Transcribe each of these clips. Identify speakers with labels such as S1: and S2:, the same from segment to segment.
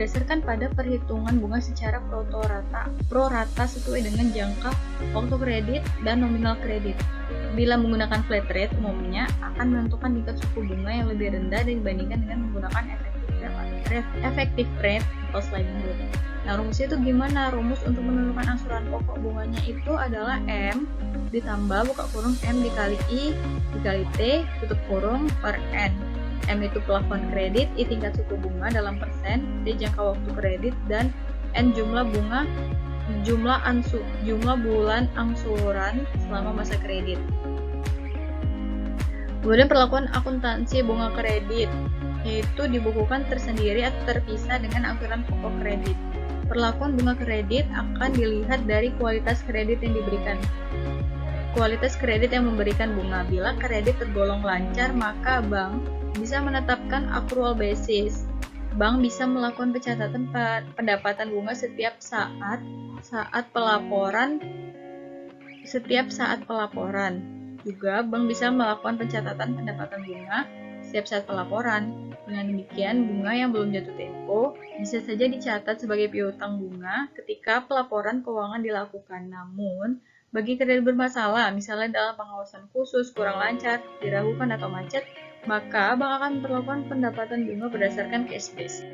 S1: berdasarkan pada perhitungan bunga secara pro rata sesuai dengan jangka waktu kredit dan nominal kredit. Bila menggunakan flat rate, umumnya akan menentukan tingkat suku bunga yang lebih rendah dibandingkan dengan menggunakan effective rate atau sliding rate. Nah, rumusnya itu gimana? Rumus untuk menentukan angsuran pokok bunganya itu adalah M ditambah buka kurung M dikali I dikali T tutup kurung per N. M itu plafon kredit, I tingkat suku bunga dalam persen, D jangka waktu kredit, dan N jumlah bulan angsuran selama masa kredit. Kemudian perlakuan akuntansi bunga kredit, yaitu dibukukan tersendiri atau terpisah dengan angsuran pokok kredit. Perlakuan bunga kredit akan dilihat dari kualitas kredit yang diberikan. Kualitas kredit yang memberikan bunga. Bila kredit tergolong lancar, maka bank bisa menetapkan accrual basis. Bank bisa melakukan pencatatan pendapatan bunga setiap saat pelaporan. Juga bank bisa melakukan pencatatan pendapatan bunga setiap saat pelaporan. Dengan demikian, bunga yang belum jatuh tempo bisa saja dicatat sebagai piutang bunga ketika pelaporan keuangan dilakukan. Namun, bagi kredit bermasalah, misalnya dalam pengawasan khusus, kurang lancar, diragukan atau macet, maka bank akan memperlakukan pendapatan bunga berdasarkan cash base.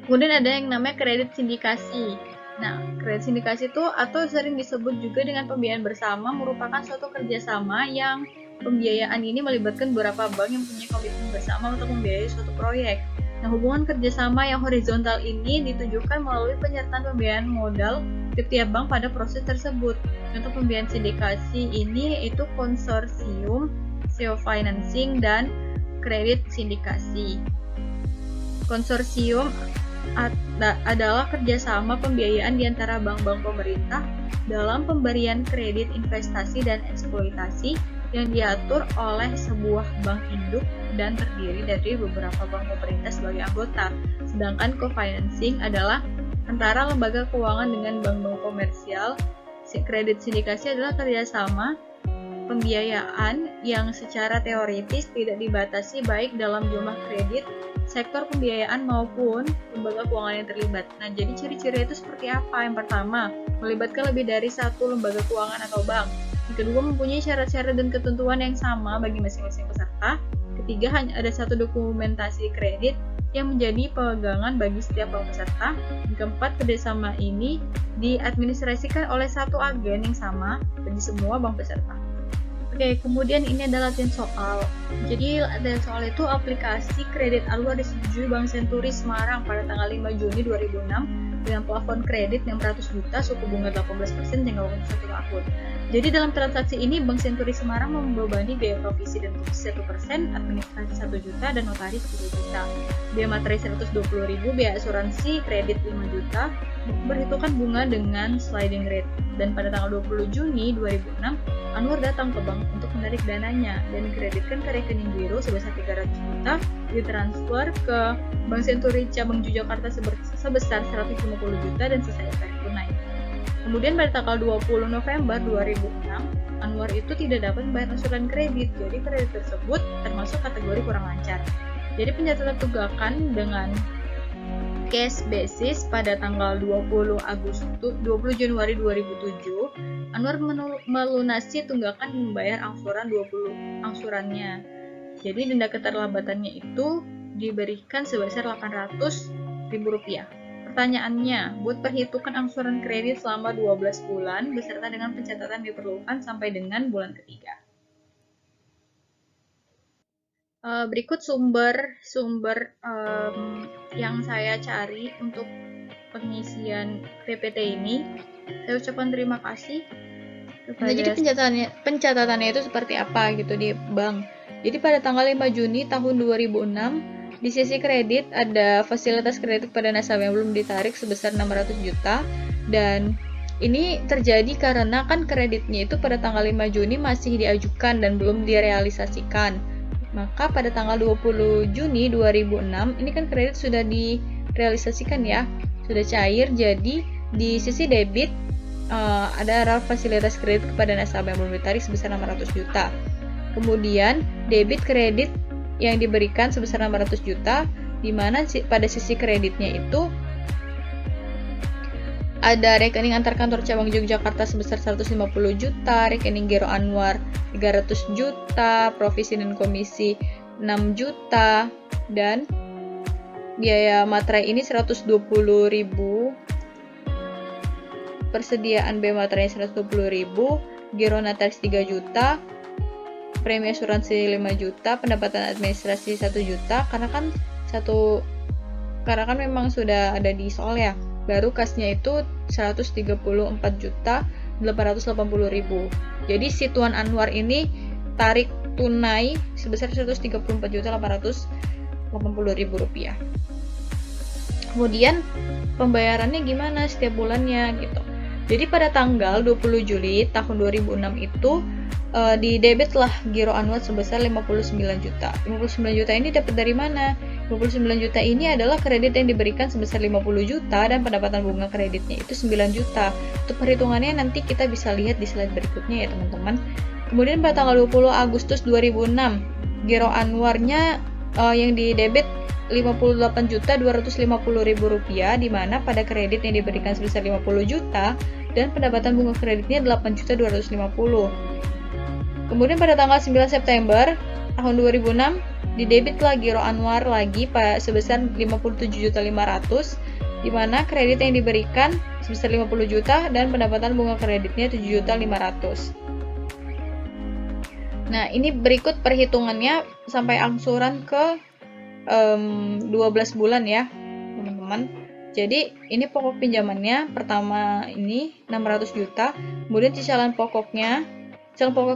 S1: Kemudian ada yang namanya kredit sindikasi. Nah, kredit sindikasi itu atau sering disebut juga dengan pembiayaan bersama merupakan suatu kerjasama yang pembiayaan ini melibatkan beberapa bank yang punya komitmen bersama untuk membiayai suatu proyek. Nah, hubungan kerjasama yang horizontal ini ditujukan melalui penyertaan pembiayaan modal setiap bank pada proses tersebut. Contoh pembiayaan sindikasi ini yaitu konsorsium, CEO financing, dan kredit sindikasi. Konsorsium adalah kerjasama pembiayaan di antara bank-bank pemerintah dalam pemberian kredit investasi dan eksploitasi yang diatur oleh sebuah bank induk dan terdiri dari beberapa bank pemerintah sebagai anggota. Sedangkan co-financing adalah antara lembaga keuangan dengan bank-bank komersial. Kredit sindikasi adalah kerjasama pembiayaan yang secara teoritis tidak dibatasi baik dalam jumlah kredit, sektor pembiayaan maupun lembaga keuangan yang terlibat. Nah, jadi ciri-ciri itu seperti apa? Yang pertama, melibatkan lebih dari satu lembaga keuangan atau bank. Yang kedua, mempunyai syarat-syarat dan ketentuan yang sama bagi masing-masing peserta. Ketiga, hanya ada satu dokumentasi kredit yang menjadi pegangan bagi setiap bank peserta. Yang keempat, kerjasama ini diadministrasikan oleh satu agen yang sama bagi semua bank peserta. Oke, kemudian ini adalah latihan soal. Jadi latihan soal itu aplikasi kredit Anwar disetujui Bank Senturi Semarang pada tanggal 5 Juni 2006 dengan plafon kredit 600 juta, suku bunga 18%, jangka waktu 1 tahun. Jadi dalam transaksi ini Bank Senturi Semarang membebani biaya provisi dan komisi 1%, administrasi 1 juta, dan notaris 10 juta. Biaya materi 120.000, biaya asuransi kredit 5 juta, berhitungan bunga dengan sliding rate. Dan pada tanggal 20 Juni 2006, Anwar datang ke bank untuk menarik dananya dan dikreditkan ke rekening giro sebesar 300 juta, ditransfer ke Bank Senturi cabang Yogyakarta sebesar 150 juta dan sisanya tarik tunai. Kemudian pada tanggal 20 November 2006, Anwar itu tidak dapat membayar angsuran kredit, jadi kredit tersebut termasuk kategori kurang lancar. Jadi pencatatan tunggakan dengan cash basis pada tanggal 20 Januari 2007, Anwar melunasi tunggakan membayar angsurannya. Jadi denda keterlambatannya itu diberikan sebesar Rp800.000. Pertanyaannya, buat perhitungan angsuran kredit selama 12 bulan beserta dengan pencatatan diperlukan sampai dengan bulan ketiga. Berikut sumber yang saya cari untuk pengisian PPT ini. Saya ucapkan terima kasih. Nah, jadi pencatatannya itu seperti apa gitu di bank. Jadi pada tanggal 5 Juni tahun 2006, di sisi kredit ada fasilitas kredit pada nasabah yang belum ditarik sebesar 600 juta, dan ini terjadi karena kan kreditnya itu pada tanggal 5 Juni masih diajukan dan belum direalisasikan. Maka pada tanggal 20 Juni 2006 ini kan kredit sudah direalisasikan ya, sudah cair. Jadi di sisi debit ada fasilitas kredit kepada nasabah yang belum ditarik sebesar 600 juta. Kemudian debit kredit yang diberikan sebesar 600 juta di mana pada sisi kreditnya itu ada rekening antar kantor cabang Yogyakarta sebesar 150 juta, rekening Giro Anwar 300 juta, provisi dan komisi 6 juta, dan biaya materai ini 120.000, persediaan biaya materai 120.000, Giro Notaris 3 juta, premi asuransi 5 juta, pendapatan administrasi 1 juta, karena kan memang sudah ada di soal ya. Baru kasnya itu 134.880.000. Jadi si Tuan Anwar ini tarik tunai sebesar 134.880.000 rupiah. Kemudian pembayarannya gimana setiap bulannya gitu. Jadi pada tanggal 20 Juli tahun 2006 itu didebitlah Giro Anwar sebesar 59 juta. 59 juta ini dapat dari mana? 59 juta ini adalah kredit yang diberikan sebesar 50 juta dan pendapatan bunga kreditnya itu 9 juta. Untuk perhitungannya nanti kita bisa lihat di slide berikutnya ya teman-teman. Kemudian pada tanggal 20 Agustus 2006, Giro Anwarnya yang didebit 58.250.000 rupiah, di mana pada kredit yang diberikan sebesar 50 juta dan pendapatan bunga kreditnya 8.250. Kemudian pada tanggal 9 September tahun 2006 didebitlah Giro Anwar lagi sebesar 57.500.000, di mana kredit yang diberikan sebesar 50 juta dan pendapatan bunga kreditnya 7.500.000. Nah, ini berikut perhitungannya sampai angsuran ke 12 bulan ya teman-teman. Jadi ini pokok pinjamannya pertama ini 600 juta, kemudian cicilan pokok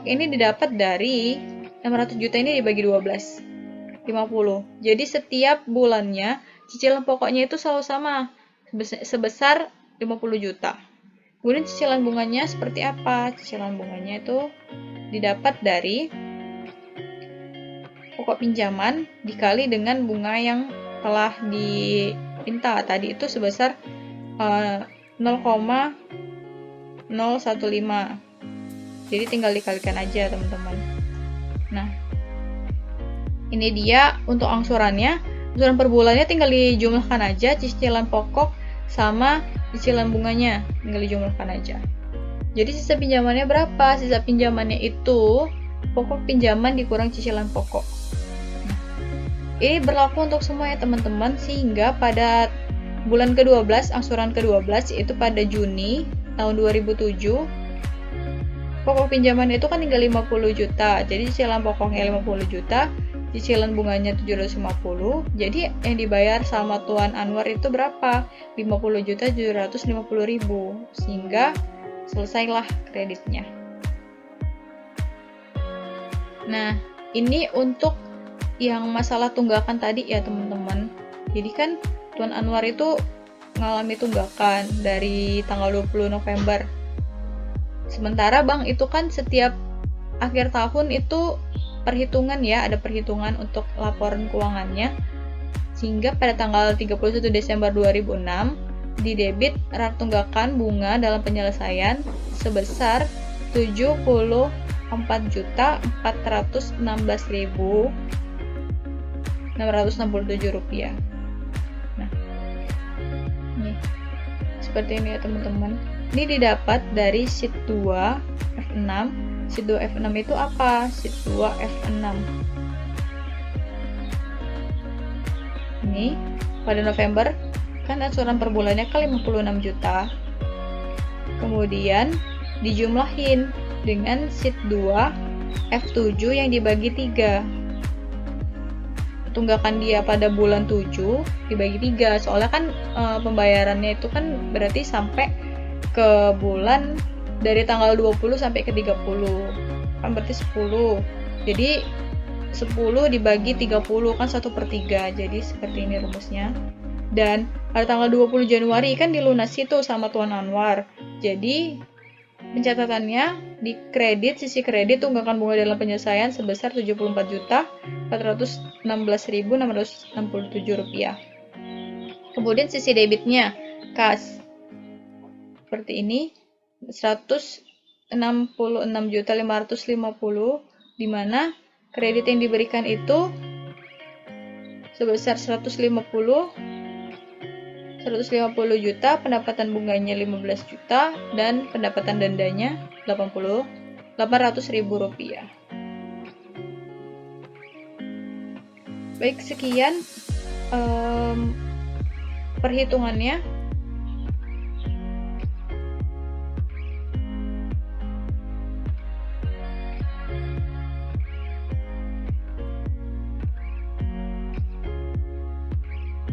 S1: ini didapat dari 600 juta ini dibagi 12, 50. Jadi setiap bulannya cicilan pokoknya itu selalu sama sebesar 50 juta. Kemudian cicilan bunganya seperti apa? Cicilan bunganya itu didapat dari pokok pinjaman dikali dengan bunga yang telah diminta tadi itu sebesar 0,015. Jadi tinggal dikalikan aja teman-teman. Nah, ini dia untuk angsurannya. Angsuran per bulannya tinggal dijumlahkan aja cicilan pokok sama cicilan bunganya, tinggal dijumlahkan aja. Jadi sisa pinjamannya berapa? Sisa pinjamannya itu pokok pinjaman dikurang cicilan pokok. Ini berlaku untuk semua ya teman-teman, sehingga pada bulan ke-12, angsuran ke-12 yaitu pada Juni tahun 2007, pokok pinjaman itu kan tinggal 50 juta. Jadi cicilan pokoknya 50 juta, cicilan bunganya 750. Jadi yang dibayar sama Tuan Anwar itu berapa? 50.750.000. Sehingga selesailah kreditnya. Nah, ini untuk yang masalah tunggakan tadi ya teman-teman. Jadi kan Tuan Anwar itu mengalami tunggakan dari tanggal 20 November. Sementara bank itu kan setiap akhir tahun itu perhitungan ya, ada perhitungan untuk laporan keuangannya. Sehingga pada tanggal 31 Desember 2006 didebit rak tunggakan bunga dalam penyelesaian sebesar 74.416.667 rupiah. Nah, ini seperti ini ya teman-teman. Ini didapat dari sheet 2 F6. Sheet 2 F6 itu apa? Sheet 2 F6. Ini pada November kan angsuran per bulannya ke 56 juta. Kemudian dijumlahin dengan sheet 2 F7 yang dibagi 3. Tunggakan dia pada bulan 7 dibagi 3. Soalnya kan pembayarannya itu kan berarti sampai ke bulan dari tanggal 20 sampai ke 30. Kan berarti 10. Jadi 10 dibagi 30 kan 1/3. Jadi seperti ini rumusnya. Dan pada tanggal 20 Januari kan dilunasi tuh sama Tuan Anwar. Jadi pencatatannya di kredit, sisi kredit tunggakan bunga dalam penyelesaian sebesar 74.416.667 rupiah. Kemudian sisi debitnya kas seperti ini 166.550, di mana kredit yang diberikan itu sebesar 150 juta, pendapatan bunganya 15 juta, dan pendapatan dendanya 800.000 rupiah. Baik, sekian perhitungannya.